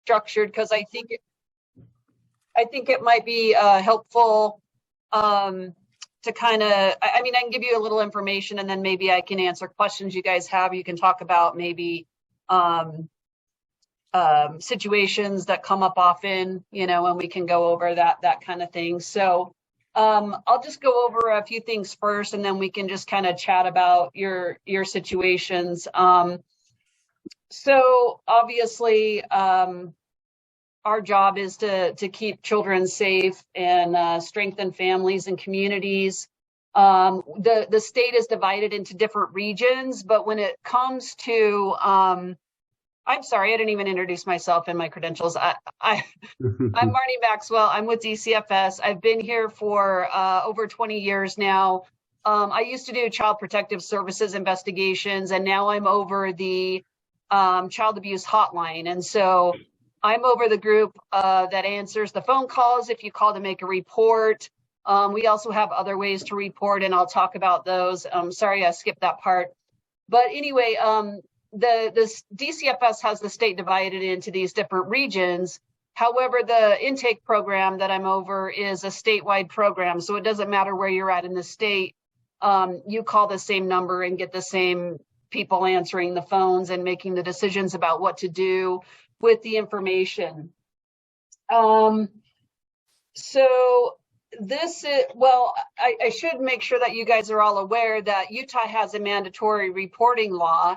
structured because I think it might be helpful to kind of, I mean, I can give you a little information and then maybe I can answer questions you guys have. You can talk about maybe situations that come up often, and we can go over that kind of thing. So I'll just go over a few things first, and then we can just kind of chat about your situations. So obviously, our job is to keep children safe and strengthen families and communities. The state is divided into different regions, but when it comes to, I'm sorry, I didn't even introduce myself in my credentials. I'm Marnie Maxwell. I'm with DCFS. I've been here for over 20 years now. I used to do child protective services investigations, and now I'm over the child abuse hotline. And so I'm over the group that answers the phone calls if you call to make a report. We also have other ways to report, and I'll talk about those. Sorry, I skipped that part. But anyway, the DCFS has the state divided into these different regions. However, the intake program that I'm over is a statewide program, so it doesn't matter where you're at in the state. You call the same number and get the same people answering the phones and making the decisions about what to do with the information. So this is, well, I should make sure that you guys are all aware that Utah has a mandatory reporting law.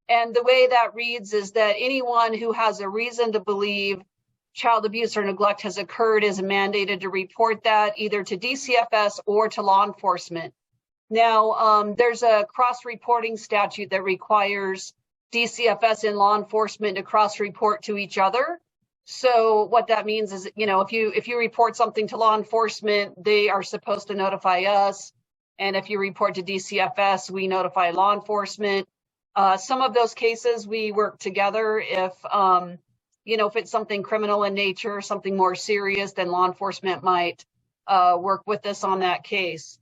And the way that reads is that anyone who has a reason to believe child abuse or neglect has occurred is mandated to report that either to DCFS or to law enforcement. Now, there's a cross-reporting statute that requires DCFS and law enforcement to cross-report to each other. So what that means is, if you report something to law enforcement, they are supposed to notify us. And if you report to DCFS, we notify law enforcement. Some of those cases we work together. If it's something criminal in nature, something more serious, then law enforcement might work with us on that case.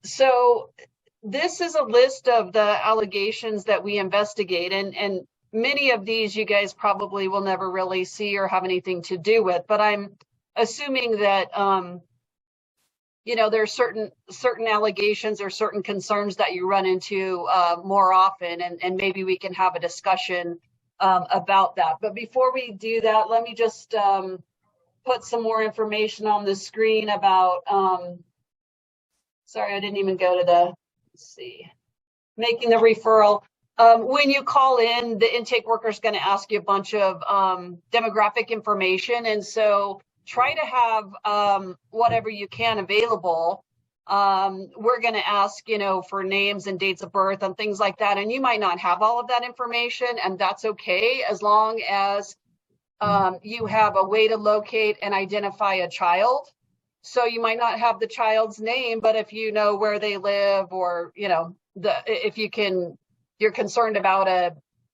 So this is a list of the allegations that we investigate, and many of these you guys probably will never really see or have anything to do with, but I'm assuming that there's certain allegations or certain concerns that you run into more often, and maybe we can have a discussion about that. But before we do that, let me just put some more information on the screen about, sorry, I didn't even go to the, let's see, making the referral. When you call in, the intake worker is going to ask you a bunch of demographic information, and so try to have whatever you can available. We're going to ask, for names and dates of birth and things like that, and you might not have all of that information, and that's okay as long as you have a way to locate and identify a child. So you might not have the child's name, but if you know where they live, or if you're concerned about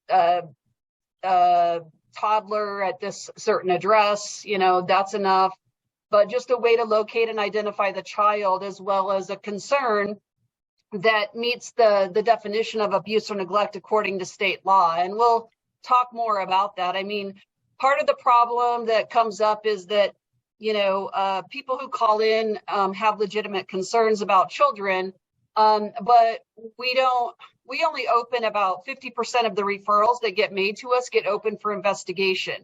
a toddler at this certain address, that's enough. But just a way to locate and identify the child, as well as a concern that meets the definition of abuse or neglect according to state law. And we'll talk more about that. I mean, part of the problem that comes up is that people who call in have legitimate concerns about children, but we only open about 50% of the referrals that get made to us get open for investigation.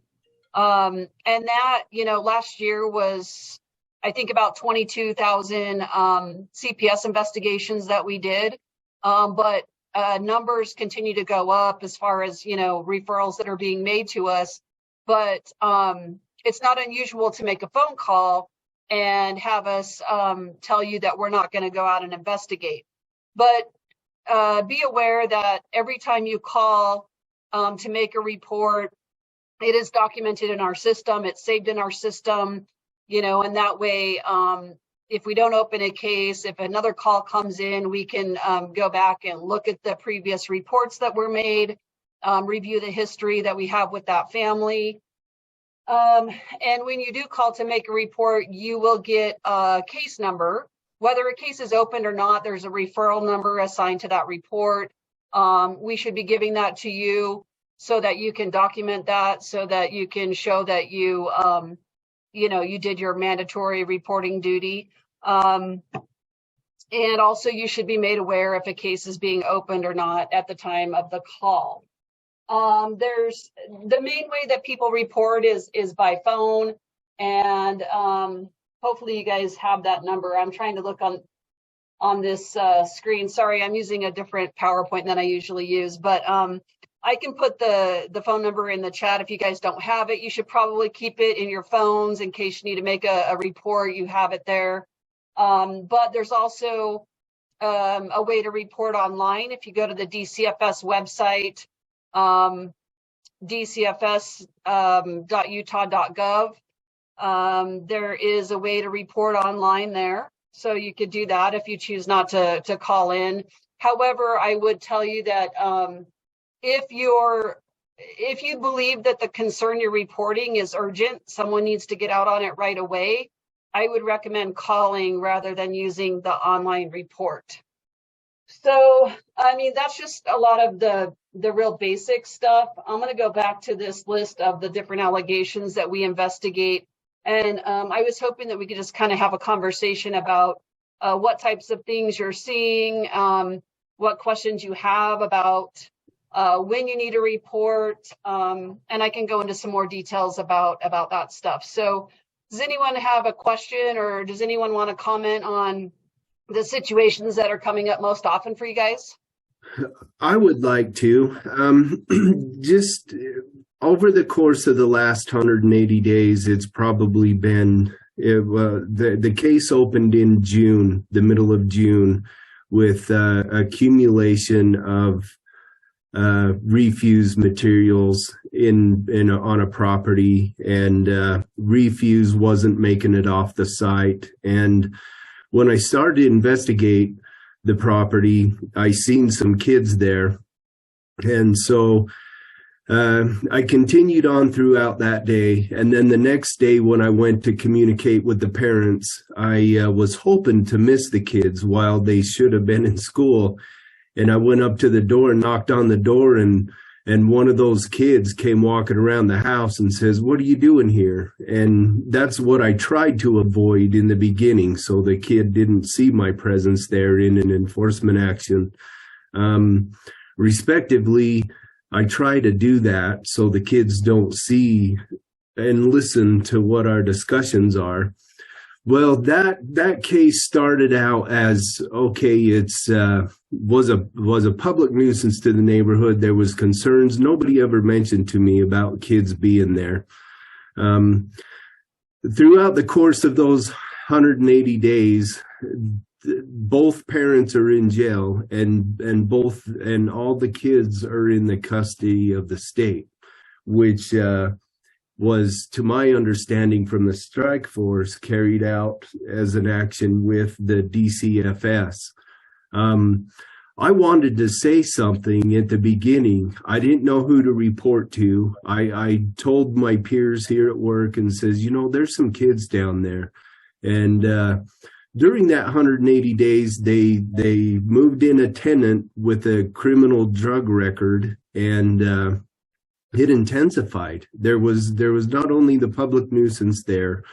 And that, last year was, I think, about 22,000 CPS investigations that we did. But numbers continue to go up as far as, referrals that are being made to us. But it's not unusual to make a phone call and have us tell you that we're not going to go out and investigate. But be aware that every time you call to make a report, it is documented in our system, it's saved in our system, and that way, if we don't open a case, if another call comes in, we can go back and look at the previous reports that were made, review the history that we have with that family. And when you do call to make a report, you will get a case number. Whether a case is opened or not, there's a referral number assigned to that report. We should be giving that to you. so that you can document that, so that you can show that you, you did your mandatory reporting duty. And also you should be made aware if a case is being opened or not at the time of the call. There's the main way that people report is by phone, and hopefully you guys have that number. I'm trying to look on this screen. Sorry, I'm using a different PowerPoint than I usually use, but I can put the phone number in the chat if you guys don't have it. You should probably keep it in your phones in case you need to make a report. You have it there. But there's also a way to report online. If you go to the DCFS website, dcfs.utah.gov, there is a way to report online there. So you could do that if you choose not to call in. However, I would tell you that if you believe that the concern you're reporting is urgent, someone needs to get out on it right away, I would recommend calling rather than using the online report. So, I mean, that's just a lot of the real basic stuff. I'm going to go back to this list of the different allegations that we investigate. And I was hoping that we could just kind of have a conversation about what types of things you're seeing, what questions you have about when you need a report, and I can go into some more details about that stuff. So does anyone have a question, or does anyone want to comment on the situations that are coming up most often for you guys? I would like to. Just over the course of the last 180 days, it's probably been, the case opened in June, the middle of June, with accumulation of refuse materials on a property, and refuse wasn't making it off the site. And when I started to investigate the property, I seen some kids there, and so I continued on throughout that day. And then the next day, when I went to communicate with the parents, I was hoping to miss the kids while they should have been in school. And I went up to the door and knocked on the door, and one of those kids came walking around the house and says, "What are you doing here?" And that's what I tried to avoid in the beginning, so the kid didn't see my presence there in an enforcement action. Respectively, I try to do that so the kids don't see and listen to what our discussions are. Well, that case started out as, okay, it's was a public nuisance to the neighborhood. There was concerns. Nobody ever mentioned to me about kids being there. Throughout the course of those 180 days, both parents are in jail, and all the kids are in the custody of the state, which was, to my understanding from the strike force, carried out as an action with the DCFS. I wanted to say something at the beginning. I didn't know who to report to. I told my peers here at work and says, there's some kids down there. And during that 180 days, they moved in a tenant with a criminal drug record, and it intensified. There was not only the public nuisance there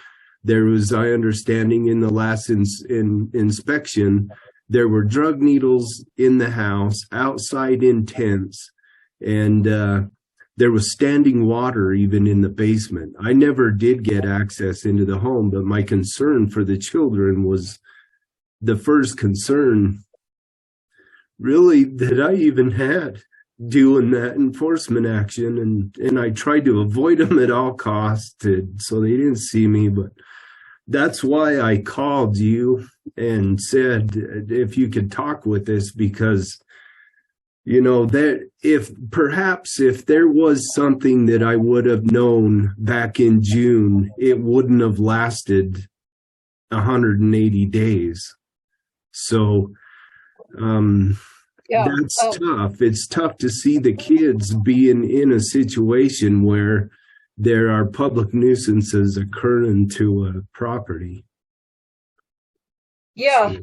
was, I understanding, in the last inspection, there were drug needles in the house, outside in tents, and there was standing water even in the basement. I never did get access into the home, but my concern for the children was the first concern really that I even had doing that enforcement action, and I tried to avoid them at all costs so they didn't see me. But that's why I called you and said if you could talk with us, because that if there was something that I would have known back in June, it wouldn't have lasted 180 days. So that's tough. It's tough to see the kids being in a situation where there are public nuisances occurring to a property. Yeah.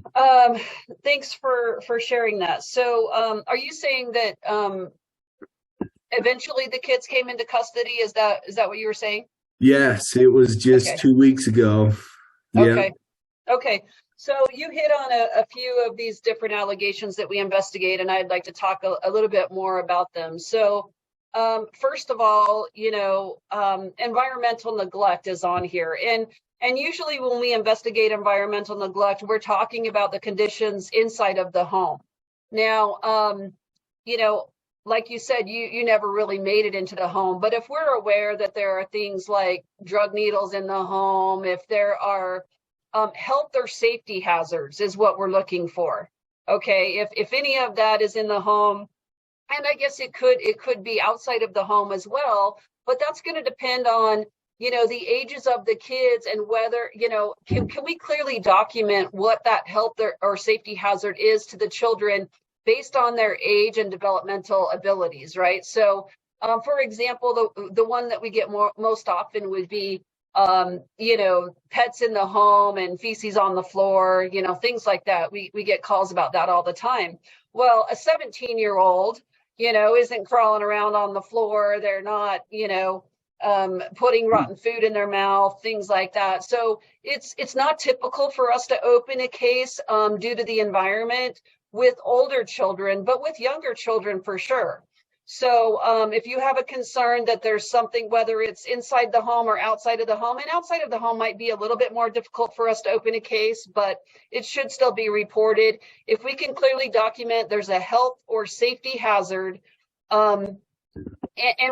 Thanks for sharing that. So are you saying that eventually the kids came into custody. Is that what you were saying? Yes, it was just Okay. 2 weeks ago. Yeah. Okay. Okay. So you hit on a few of these different allegations that we investigate, and I'd like to talk a little bit more about them. So, first of all, environmental neglect is on here, and usually when we investigate environmental neglect, we're talking about the conditions inside of the home. Now, like you said, you never really made it into the home, but if we're aware that there are things like drug needles in the home, if there are health or safety hazards is what we're looking for. Okay, if any of that is in the home, and I guess it could be outside of the home as well, but that's going to depend on the ages of the kids and whether can we clearly document what that health or safety hazard is to the children based on their age and developmental abilities, right? So for example, the one that we get most often would be pets in the home and feces on the floor, things like that. We get calls about that all the time. Well, a 17-year-old, isn't crawling around on the floor. They're not, putting rotten food in their mouth, things like that. So it's not typical for us to open a case due to the environment with older children, but with younger children for sure. So if you have a concern that there's something, whether it's inside the home or outside of the home, and outside of the home might be a little bit more difficult for us to open a case, but it should still be reported. If we can clearly document there's a health or safety hazard, and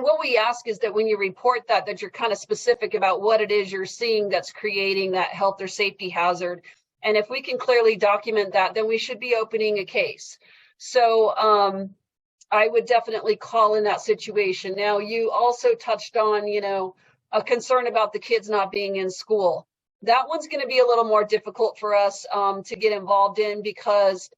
what we ask is that when you report that you're kind of specific about what it is you're seeing that's creating that health or safety hazard. And if we can clearly document that, then we should be opening a case. So I would definitely call in that situation. Now, you also touched on, a concern about the kids not being in school. That one's going to be a little more difficult for us to get involved in because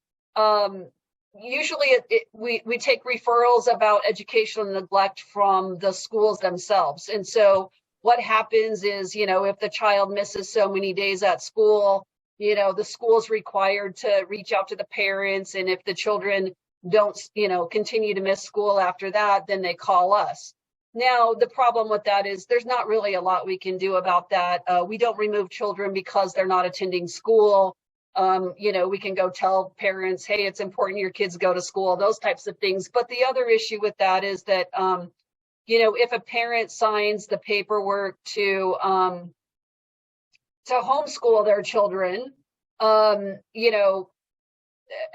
usually we take referrals about educational neglect from the schools themselves. And so what happens is, if the child misses so many days at school, the school's required to reach out to the parents. And if the children don't, continue to miss school after that, then they call us. Now, the problem with that is there's not really a lot we can do about that. We don't remove children because they're not attending school. We can go tell parents, hey, it's important your kids go to school, those types of things. But the other issue with that is that, if a parent signs the paperwork to homeschool their children,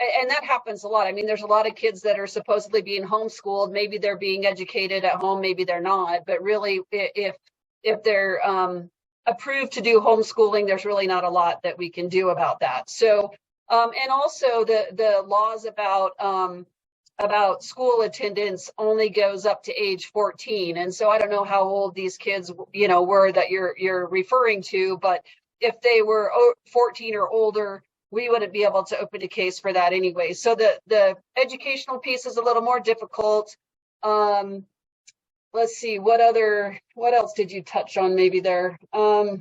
and that happens a lot. I mean, there's a lot of kids that are supposedly being homeschooled. Maybe they're being educated at home, maybe they're not. But really, if they're approved to do homeschooling, there's really not a lot that we can do about that. So, and also the laws about school attendance only goes up to age 14. And so I don't know how old these kids, were that you're referring to, but if they were 14 or older, we wouldn't be able to open a case for that anyway. So the educational piece is a little more difficult. Let's see, what else did you touch on maybe there? Yeah,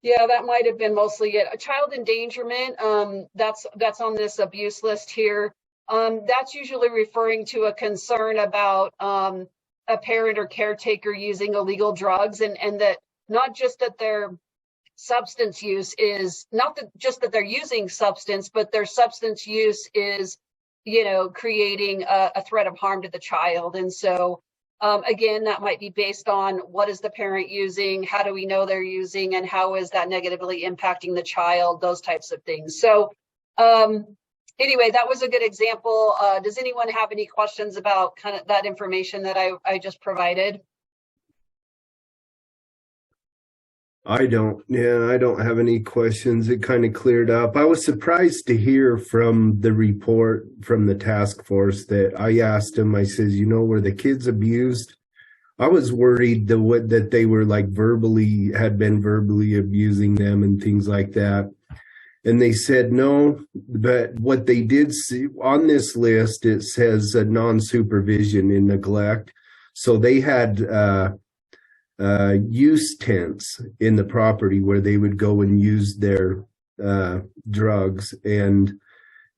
that might have been mostly it. A child endangerment, that's on this abuse list here. That's usually referring to a concern about a parent or caretaker using illegal drugs, and that not just that their substance use is not just that they're using substance, but their substance use is, creating a threat of harm to the child. And so, again, that might be based on what is the parent using, how do we know they're using, and how is that negatively impacting the child, those types of things. So, anyway, that was a good example. Does anyone have any questions about kind of that information that I just provided? I don't have any questions. It kind of cleared up. I was surprised to hear from the report from the task force that I asked him, I says, were the kids abused? I was worried that they were had been verbally abusing them and things like that. And they said no, but what they did see on this list, it says non-supervision and neglect. So they had use tents in the property where they would go and use their drugs, and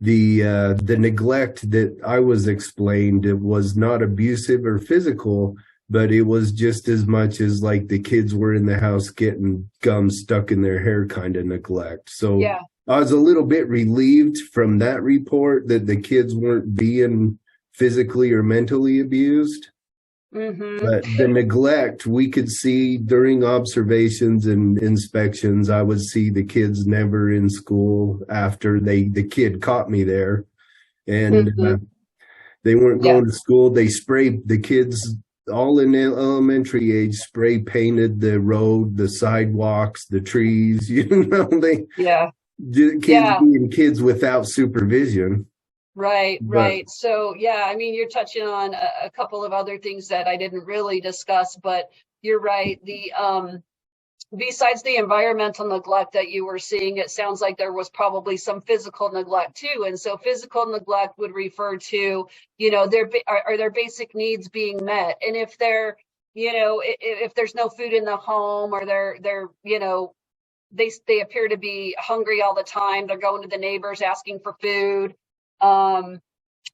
the neglect that I was explained, it was not abusive or physical, but it was just as much as like the kids were in the house getting gum stuck in their hair kind of neglect. So Yeah. I was a little bit relieved from that report that the kids weren't being physically or mentally abused. Mm-hmm. But the neglect we could see during observations and inspections, I would see the kids never in school after the kid caught me there, and Mm-hmm. they weren't Yeah. going to school. They sprayed the kids all in elementary age, spray painted the road, the sidewalks, the trees. They Yeah. kids Yeah. being kids without supervision. Right, But right. So, yeah, I mean, you're touching on a couple of other things that I didn't really discuss, but you're right. Besides the environmental neglect that you were seeing, it sounds like there was probably some physical neglect too. And so physical neglect would refer to, are their basic needs being met? And if they're, if there's no food in the home, or they appear to be hungry all the time, they're going to the neighbors asking for food, um,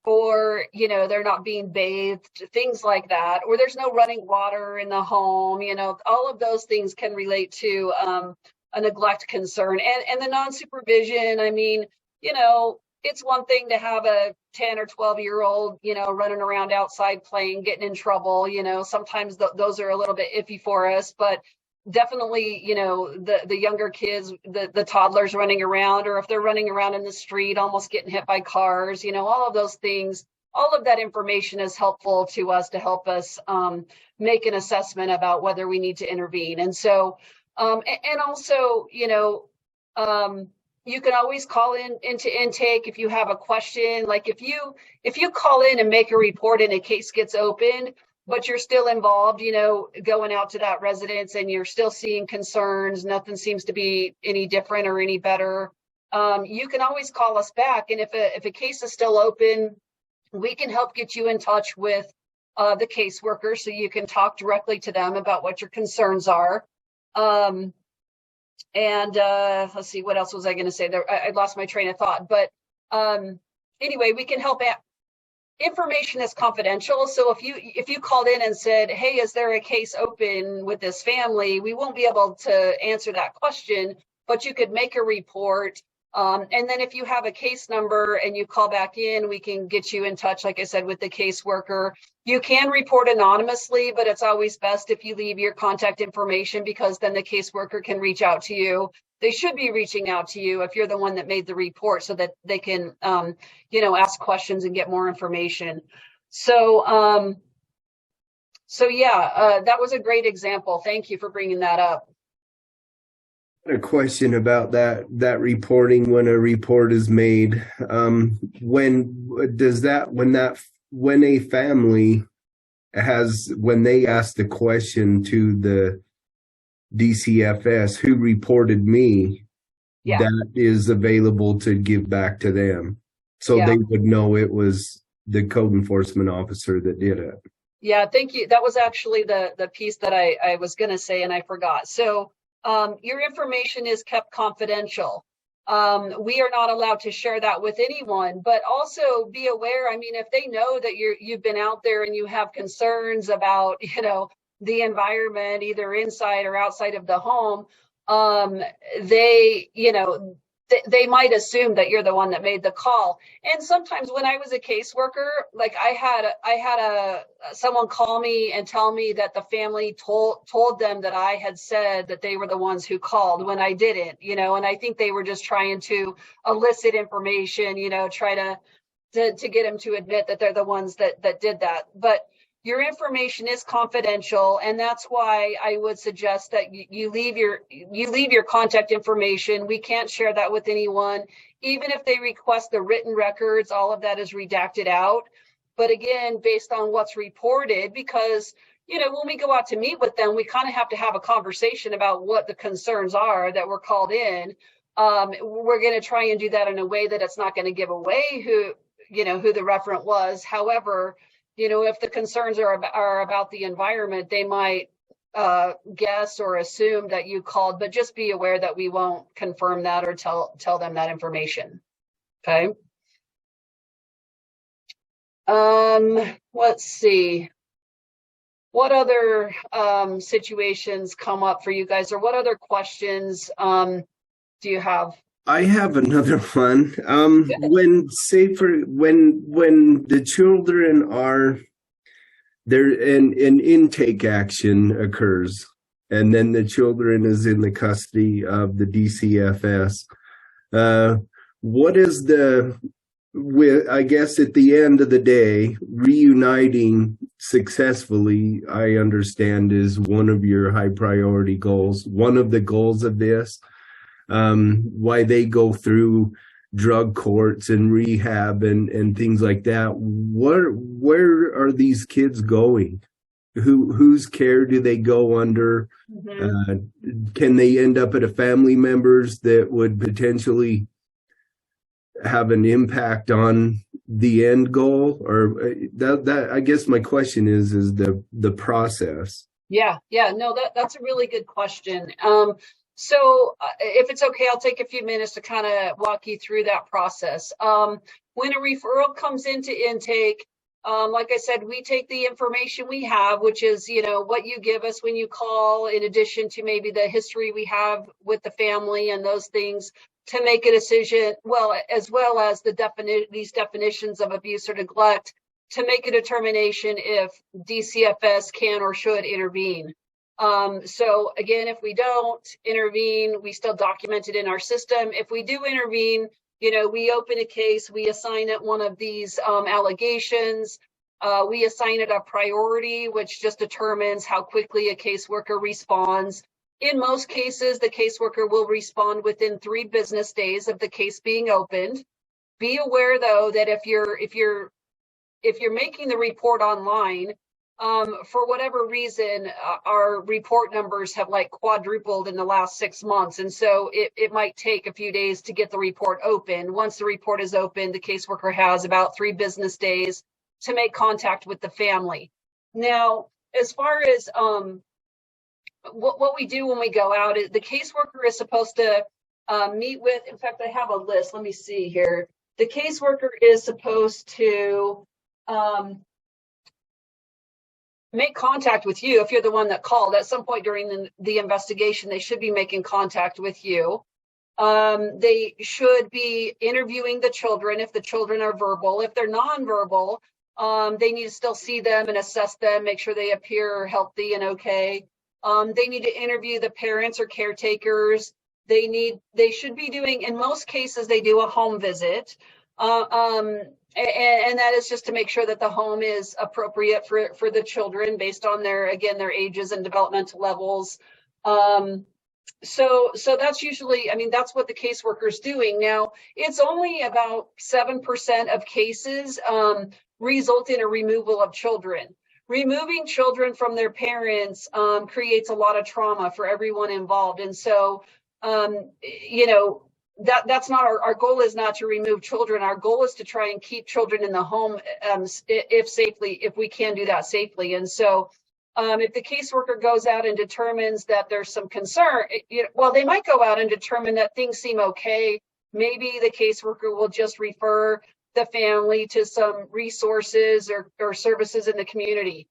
or they're not being bathed, things like that, or there's no running water in the home, all of those things can relate to a neglect concern. And the non-supervision, I mean, it's one thing to have a 10 or 12-year-old running around outside playing, getting in trouble. Sometimes those are a little bit iffy for us, but definitely, the younger kids, the toddlers running around, or if they're running around in the street almost getting hit by cars, all of those things, all of that information is helpful to us to help us make an assessment about whether we need to intervene. And so and also, you can always call into intake if you have a question. Like if you call in and make a report and a case gets opened, but you're still involved, going out to that residence, and you're still seeing concerns, nothing seems to be any different or any better, you can always call us back. And if a case is still open, we can help get you in touch with the caseworker, so you can talk directly to them about what your concerns are. And let's see, what else was I going to say there? I lost my train of thought, but anyway, we can help out. Information is confidential. So if you called in and said, hey, is there a case open with this family? We won't be able to answer that question, but you could make a report. And then if you have a case number and you call back in, we can get you in touch, like I said, with the caseworker. You can report anonymously, but it's always best if you leave your contact information, because then the caseworker can reach out to you. They should be reaching out to you if you're the one that made the report, so that they can, ask questions and get more information. So yeah, that was a great example. Thank you for bringing that up. a question about that reporting when a report is made. When a family when they ask the question to the DCFS, who reported me, Yeah. that is available to give back to them, so Yeah. they would know it was the code enforcement officer that did it. Yeah, thank you. That was actually the piece that I was going to say and I forgot. So your information is kept confidential. We are not allowed to share that with anyone, but also be aware. I mean, if they know that you've been out there and you have concerns about, the environment, either inside or outside of the home, they might assume that you're the one that made the call. And sometimes when I was a caseworker, like I had someone call me and tell me that the family told them that I had said that they were the ones who called, when I didn't, and I think they were just trying to elicit information, try to get them to admit that they're the ones that did that. But your information is confidential, and that's why I would suggest that you leave your contact information. We can't share that with anyone. Even if they request the written records, all of that is redacted out. But again, based on what's reported, because when we go out to meet with them, we kind of have to have a conversation about what the concerns are that were called in. We're going to try and do that in a way that it's not going to give away who the referent was. However, if the concerns are about the environment, they might guess or assume that you called, but just be aware that we won't confirm that or tell them that information. Okay. Let's see. What other situations come up for you guys, or what other questions do you have? I have another one. When say for when the children are there and an intake action occurs, and then the children is in the custody of the DCFS, what is I guess at the end of the day, reuniting successfully, I understand, is one of your high priority goals. One of the goals of this, why they go through drug courts and rehab and things like that. Where are these kids going? Whose care do they go under? Can they end up at a family member's that would potentially have an impact on the end goal? Or that I guess my question is the process. Yeah, no, that's a really good question. So if it's okay, I'll take a few minutes to kind of walk you through that process. When a referral comes into intake, like I said, we take the information we have, which is, what you give us when you call, in addition to maybe the history we have with the family and those things, to make a decision, as well as these definitions of abuse or neglect, to make a determination if DCFS can or should intervene. So again, if we don't intervene, we still document it in our system. If we do intervene, we open a case, we assign it one of these allegations, we assign it a priority, which just determines how quickly a caseworker responds. In most cases, the caseworker will respond within 3 business days of the case being opened. Be aware, though, that if you're making the report online, for whatever reason, our report numbers have quadrupled in the last 6 months. And so it might take a few days to get the report open. Once the report is open, the caseworker has about 3 business days to make contact with the family. Now, as far as what we do when we go out, the caseworker is supposed to meet with, in fact, I have a list. Let me see here. The caseworker is supposed to make contact with you if you're the one that called. At some point during the investigation, they should be making contact with you. They should be interviewing the children if the children are verbal. If they're nonverbal, they need to still see them and assess them, make sure they appear healthy and okay. They need to interview the parents or caretakers. They should be doing, in most cases, they do a home visit. And that is just to make sure that the home is appropriate for the children based on their ages and developmental levels. So that's usually, that's what the caseworker is doing. Now, it's only about 7% of cases result in a removal of children. Removing children from their parents creates a lot of trauma for everyone involved. And so, that's not our goal, is not to remove children. Our goal is to try and keep children in the home if we can do that safely. And so if the caseworker goes out and determines that there's some concern, they might go out and determine that things seem okay. Maybe the caseworker will just refer the family to some resources or services in the community.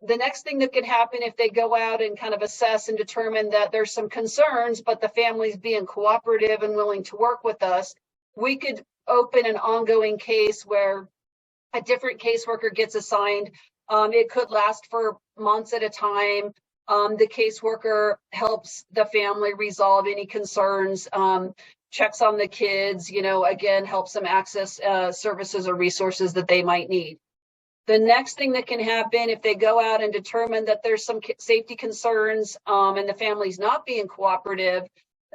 The next thing that can happen if they go out and kind of assess and determine that there's some concerns, but the family's being cooperative and willing to work with us, we could open an ongoing case where a different caseworker gets assigned. It could last for months at a time. The caseworker helps the family resolve any concerns, checks on the kids, again, helps them access services or resources that they might need. The next thing that can happen if they go out and determine that there's some safety concerns and the family's not being cooperative,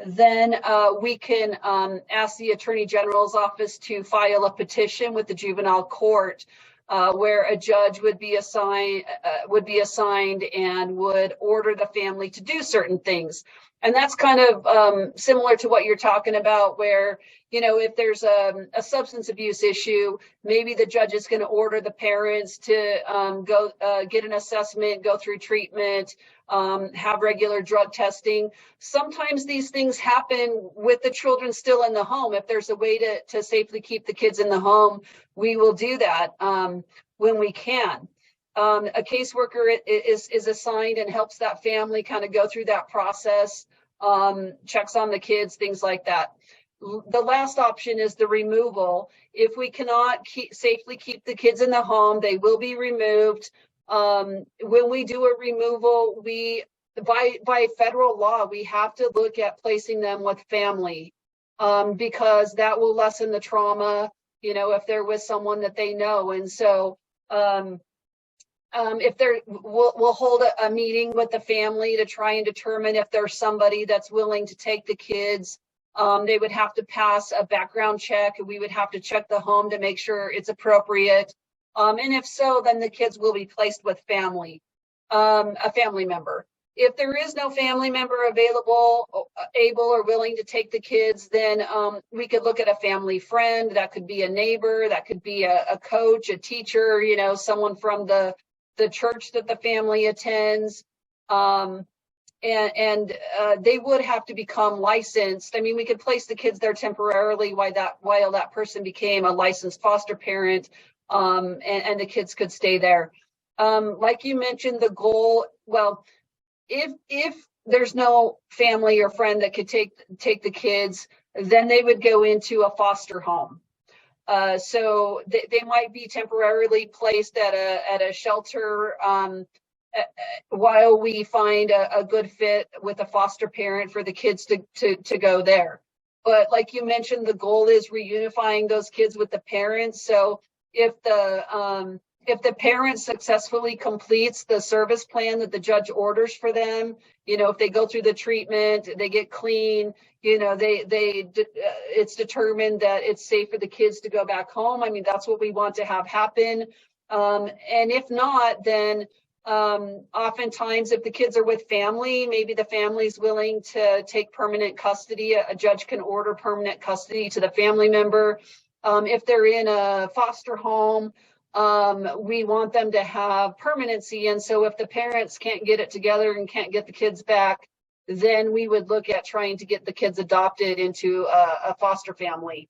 then we can ask the Attorney General's office to file a petition with the juvenile court where a judge would be assigned and would order the family to do certain things. And that's kind of similar to what you're talking about, where, if there's a substance abuse issue, maybe the judge is going to order the parents to go get an assessment, go through treatment, have regular drug testing. Sometimes these things happen with the children still in the home. If there's a way to safely keep the kids in the home, we will do that when we can. A caseworker is assigned and helps that family kind of go through that process, checks on the kids, things like that. The last option is the removal. If we cannot safely keep the kids in the home, they will be removed. When we do a removal, by federal law, we have to look at placing them with family, because that will lessen the trauma, if they're with someone that they know. And so, we'll hold a meeting with the family to try and determine if there's somebody that's willing to take the kids. They would have to pass a background check. We would have to check the home to make sure it's appropriate. And if so, then the kids will be placed with family, a family member. If there is no family member available, able or willing to take the kids, then we could look at a family friend. That could be a neighbor, that could be a coach, a teacher, someone from the church that the family attends. And they would have to become licensed. I mean, we could place the kids there temporarily while that person became a licensed foster parent, and the kids could stay there. Like you mentioned, the goal, well, if there's no family or friend that could take the kids, then they would go into a foster home. So they might be temporarily placed at a shelter while we find a good fit with a foster parent for the kids to go there. But like you mentioned, the goal is reunifying those kids with the parents. So if the parent successfully completes the service plan that the judge orders for them, if they go through the treatment, they get clean, it's determined that it's safe for the kids to go back home. I mean, that's what we want to have happen. And if not, then oftentimes if the kids are with family, maybe the family's willing to take permanent custody. A judge can order permanent custody to the family member. If they're in a foster home, we want them to have permanency. And so if the parents can't get it together and can't get the kids back, then we would look at trying to get the kids adopted into a foster family.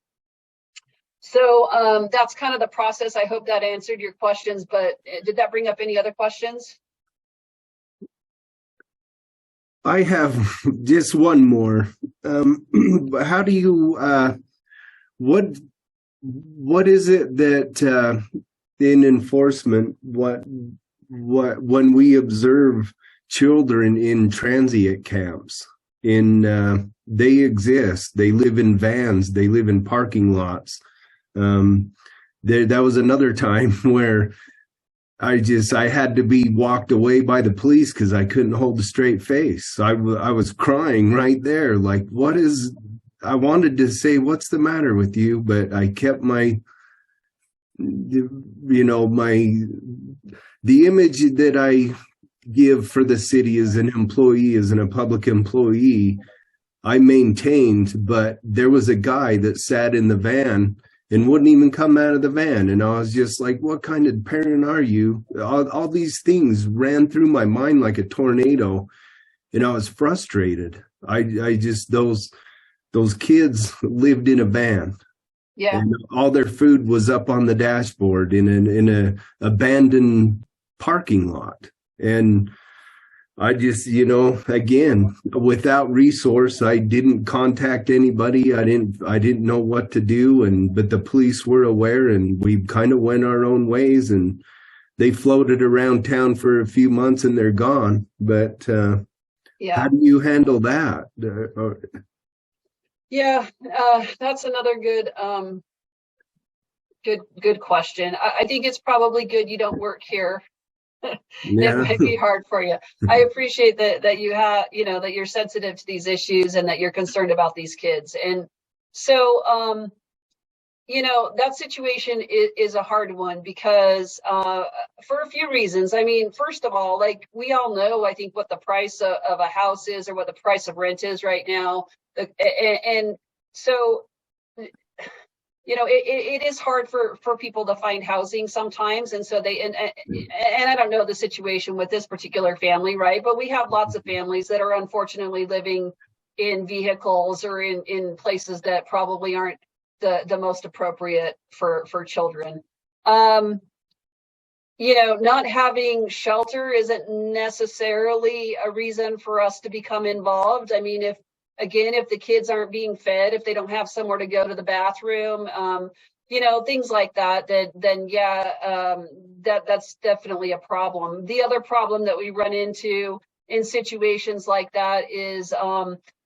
So that's kind of the process. I hope that answered your questions, but did that bring up any other questions? I have just one more. How do you, what is it that in enforcement, when we observe children in transient camps, they exist, they live in vans, they live in parking lots. That was another time where I had to be walked away by the police because I couldn't hold a straight face. I was crying right there. Like, I wanted to say, what's the matter with you? But I kept the image that I give for the city as an employee, as a public employee, I maintained. But there was a guy that sat in the van and wouldn't even come out of the van. And I was just like, what kind of parent are you? All these things ran through my mind like a tornado, and I was frustrated. I just, those kids lived in a van. Yeah. And all their food was up on the dashboard in an abandoned parking lot. And I just, again, without resource, I didn't contact anybody. I didn't know what to do. But the police were aware, and we kind of went our own ways, and they floated around town for a few months and they're gone. But how do you handle that? That's another good question. I think it's probably good you don't work here. It might be hard for you. I appreciate that you have, that you're sensitive to these issues and that you're concerned about these kids. And so, that situation is a hard one because for a few reasons. I mean, first of all, like we all know, I think what the price of a house is or what the price of rent is right now. And so, it is hard for people to find housing sometimes. And so and I don't know the situation with this particular family, right? But we have lots of families that are unfortunately living in vehicles or in places that probably aren't the most appropriate for children. Not having shelter isn't necessarily a reason for us to become involved. I mean, if the kids aren't being fed, if they don't have somewhere to go to the bathroom, things like that, then yeah, that's definitely a problem. The other problem that we run into in situations like that is,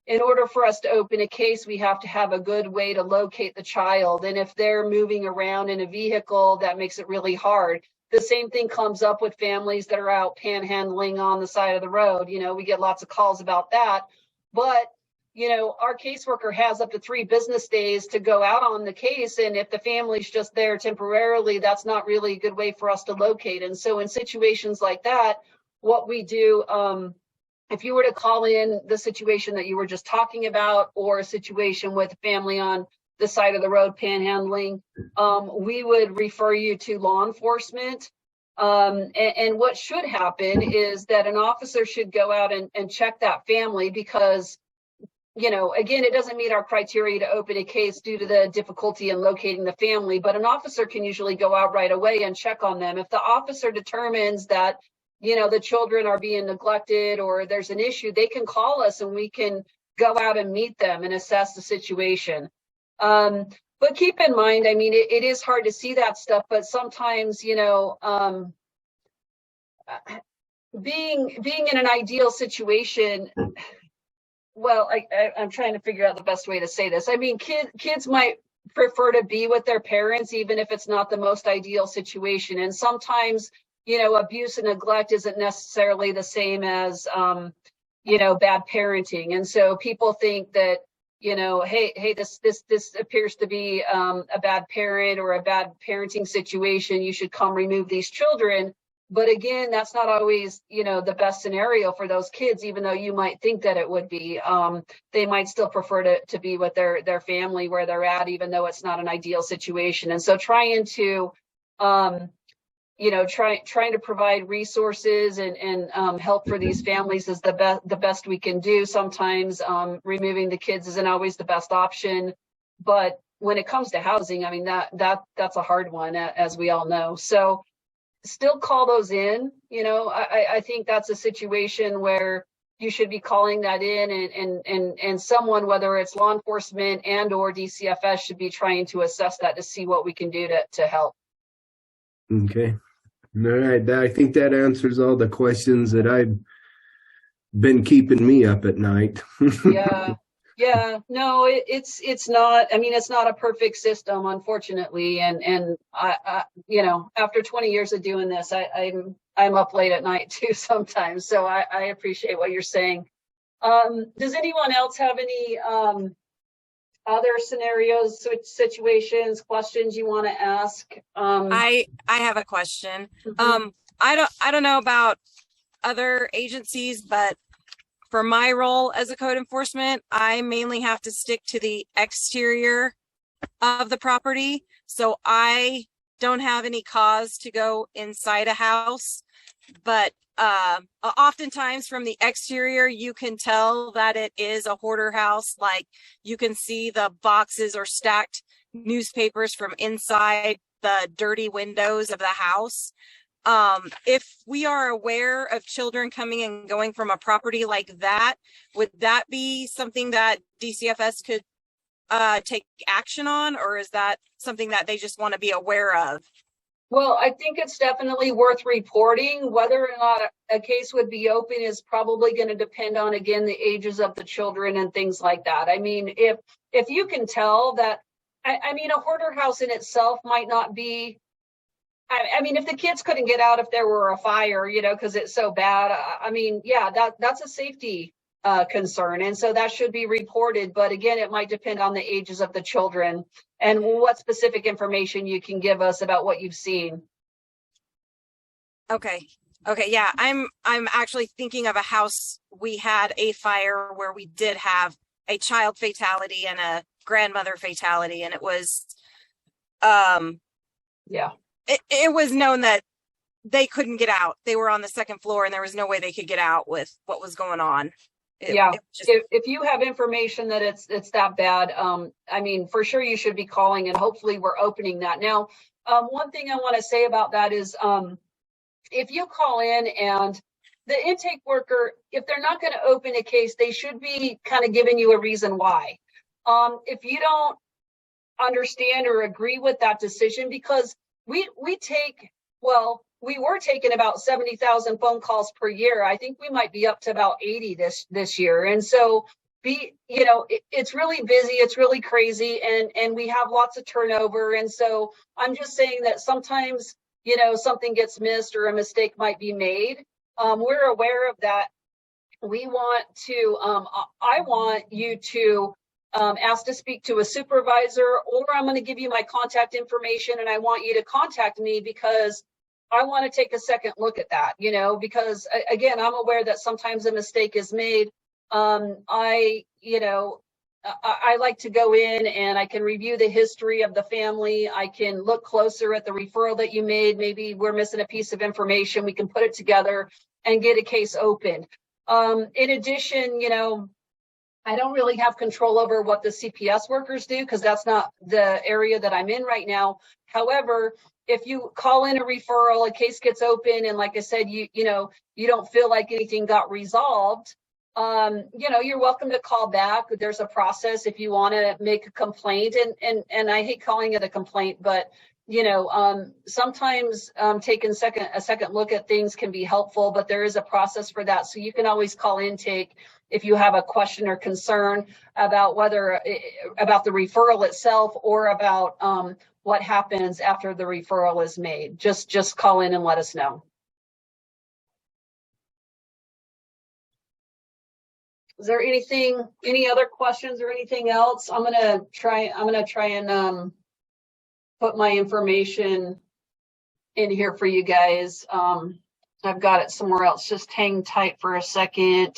in order for us to open a case, we have to have a good way to locate the child. And if they're moving around in a vehicle, that makes it really hard. The same thing comes up with families that are out panhandling on the side of the road. We get lots of calls about that. But, our caseworker has up to 3 business days to go out on the case. And if the family's just there temporarily, that's not really a good way for us to locate. And so in situations like that, what we do, if you were to call in the situation that you were just talking about, or a situation with a family on the side of the road panhandling, we would refer you to law enforcement. And what should happen is that an officer should go out and check that family because, again, it doesn't meet our criteria to open a case due to the difficulty in locating the family, but an officer can usually go out right away and check on them. If the officer determines that the children are being neglected or there's an issue, they can call us and we can go out and meet them and assess the situation. But keep in mind, I mean, it is hard to see that stuff, but sometimes, being in an ideal situation, well, I'm trying to figure out the best way to say this. I mean, kids might prefer to be with their parents, even if it's not the most ideal situation. And sometimes, abuse and neglect isn't necessarily the same as, bad parenting. And so people think that, hey, this appears to be a bad parent or a bad parenting situation. You should come remove these children. But again, that's not always, the best scenario for those kids, even though you might think that it would be. They might still prefer to be with their family where they're at, even though it's not an ideal situation. And so trying to, trying to provide resources and help for these families is the best we can do. Sometimes removing the kids isn't always the best option, but when it comes to housing, I mean, that's a hard one, as we all know. So still call those in. I think that's a situation where you should be calling that in, and someone, whether it's law enforcement and or DCFS, should be trying to assess that to see what we can do to help. Okay. All right. I think that answers all the questions that I've been keeping me up at night. Yeah. No, it's not. I mean, it's not a perfect system, unfortunately. And I after 20 years of doing this, I'm up late at night too sometimes. So I appreciate what you're saying. Does anyone else have any other scenarios, situations, questions you want to ask? I have a question. Mhm. I don't know about other agencies, but for my role as a code enforcement, I mainly have to stick to the exterior of the property. So I don't have any cause to go inside a house, but oftentimes from the exterior, you can tell that it is a hoarder house. Like you can see the boxes or stacked newspapers from inside the dirty windows of the house. If we are aware of children coming and going from a property like that, would that be something that DCFS could take action on, or is that something that they just want to be aware of? Well, I think it's definitely worth reporting. Whether or not a case would be open is probably going to depend on, again, the ages of the children and things like that. I mean, if you can tell that, I mean, a hoarder house in itself might not be, I mean, if the kids couldn't get out if there were a fire, because it's so bad, I mean, yeah, that's a safety concern. And so that should be reported. But again, it might depend on the ages of the children and what specific information you can give us about what you've seen. Okay. Okay. Yeah. I'm actually thinking of a house. We had a fire where we did have a child fatality and a grandmother fatality. And it was, Yeah. it was known that they couldn't get out. They were on the second floor and there was no way they could get out with what was going on. If you have information that it's that bad, I mean, for sure you should be calling, and hopefully we're opening that. Now, one thing I want to say about that is, if you call in and the intake worker, if they're not going to open a case, they should be kind of giving you a reason why. If you don't understand or agree with that decision, because we were taking about 70,000 phone calls per year. I think we might be up to about 80 this year. And so it's really busy. It's really crazy. And we have lots of turnover. And so I'm just saying that sometimes, something gets missed or a mistake might be made. We're aware of that. We want to, I want you to ask to speak to a supervisor, or I'm going to give you my contact information and I want you to contact me because I want to take a second look at that, because again, I'm aware that sometimes a mistake is made. I like to go in and I can review the history of the family. I can look closer at the referral that you made. Maybe we're missing a piece of information. We can put it together and get a case opened. In addition, I don't really have control over what the CPS workers do because that's not the area that I'm in right now. However, if you call in a referral, a case gets open, and like I said, you don't feel like anything got resolved, you're welcome to call back. There's a process if you want to make a complaint, and I hate calling it a complaint, but sometimes taking a second look at things can be helpful, but there is a process for that. So you can always call intake if you have a question or concern about about the referral itself or about what happens after the referral is made. Just call in and let us know. Is there any other questions or anything else? I'm gonna try and put my information in here for you guys. I've got it somewhere else. Just hang tight for a second.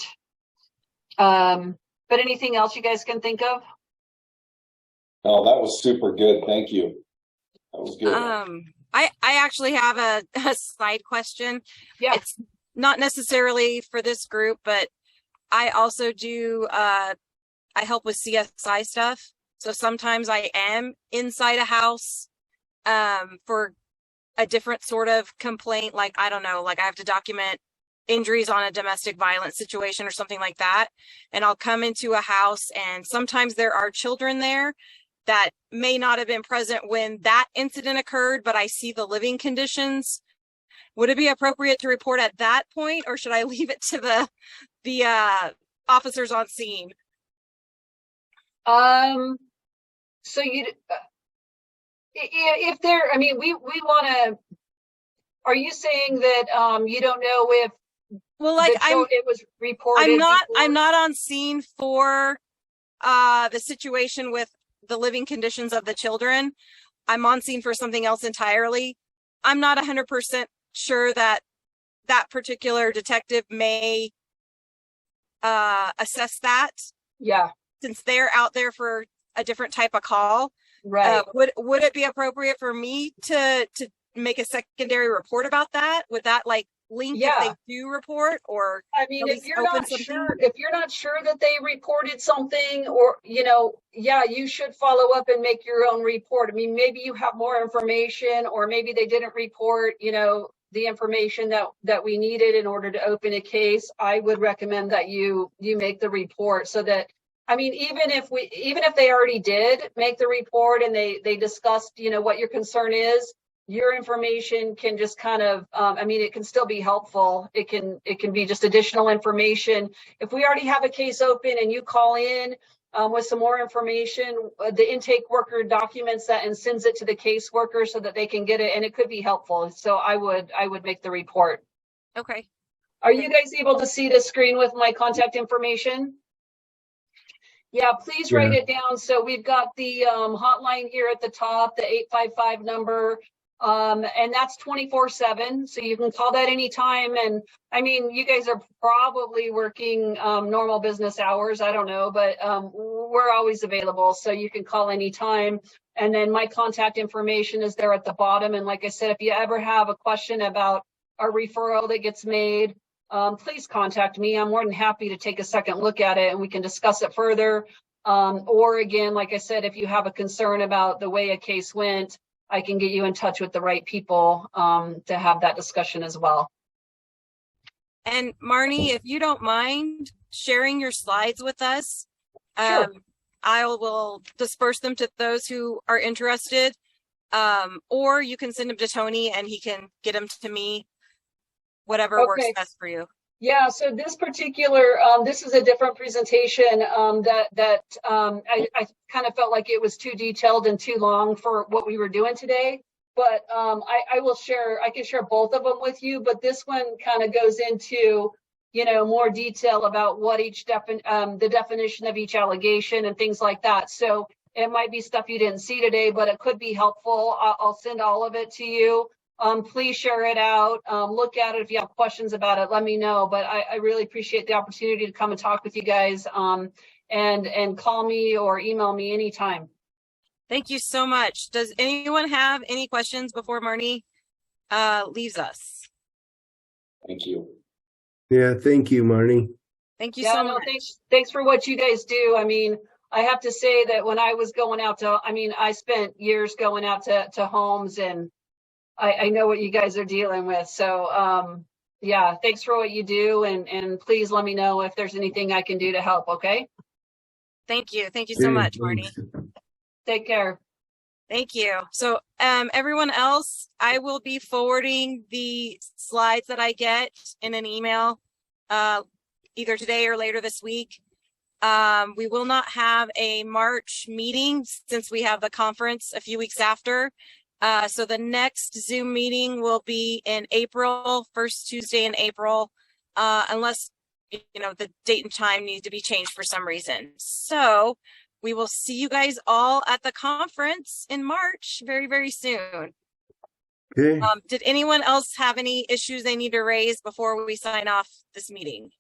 But anything else you guys can think of? Oh, that was super good. Thank you. That was good. I actually have a side question. Yeah. It's not necessarily for this group, but I also do, I help with CSI stuff. So sometimes I am inside a house for a different sort of complaint. Like, I don't know, like I have to document injuries on a domestic violence situation or something like that. And I'll come into a house and sometimes there are children there that may not have been present when that incident occurred, but I see the living conditions. Would it be appropriate to report at that point, or should I leave it to the officers on scene? So if they're, I mean, we want to, are you saying that you don't know if it was reported? I'm not on scene for the situation with the living conditions of the children. I'm on scene for something else entirely. I'm not 100% sure that particular detective may assess that. Yeah. Since they're out there for a different type of call. Right. Would it be appropriate for me to make a secondary report about that? Would that link if they do report, or I mean, if you're not sure that they reported something, or you should follow up and make your own report. I mean, maybe you have more information, or maybe they didn't report the information that we needed in order to open a case. I would recommend that you make the report, so that, I mean, even if they already did make the report and they discussed what your concern is, your information can just kind of, it can still be helpful. It can be just additional information. If we already have a case open and you call in with some more information, the intake worker documents that and sends it to the caseworker so that they can get it, and it could be helpful. So I would make the report. Okay. Are you guys able to see the screen with my contact information? Yeah, please write Yeah. it down. So we've got the hotline here at the top, the 855 number. And that's 24/7. So you can call that anytime. And I mean, you guys are probably working normal business hours. I don't know, but we're always available. So you can call anytime. And then my contact information is there at the bottom. And like I said, if you ever have a question about a referral that gets made, please contact me. I'm more than happy to take a second look at it and we can discuss it further. Or again, like I said, if you have a concern about the way a case went, I can get you in touch with the right people to have that discussion as well. And Marnie, if you don't mind sharing your slides with us, Sure. I will disperse them to those who are interested. Or you can send them to Tony and he can get them to me, whatever works Okay. best for you. Yeah, so this particular, this is a different presentation that I kind of felt like it was too detailed and too long for what we were doing today. But I will share, I can share both of them with you, but this one kind of goes into, you know, more detail about what each the definition of each allegation and things like that. So it might be stuff you didn't see today, but it could be helpful. I'll send all of it to you. Please share it out. Look at it. If you have questions about it, let me know. But I really appreciate the opportunity to come and talk with you guys. And call me or email me anytime. Thank you so much. Does anyone have any questions before Marnie leaves us? Thank you. Yeah, thank you, Marnie. Thank you Yeah, so no, much. thanks for what you guys do. I mean, I have to say that when I was going out to, I mean, I spent years going out to homes, and I know what you guys are dealing with. So yeah, thanks for what you do, and please let me know if there's anything I can do to help, okay? Thank you. Thank you so much, Marnie. Take care. Thank you. So everyone else, I will be forwarding the slides that I get in an email either today or later this week. We will not have a March meeting since we have the conference a few weeks after. So the next Zoom meeting will be in April, first Tuesday in April, unless, you know, the date and time needs to be changed for some reason. So we will see you guys all at the conference in March very, very soon. Okay. Did anyone else have any issues they need to raise before we sign off this meeting?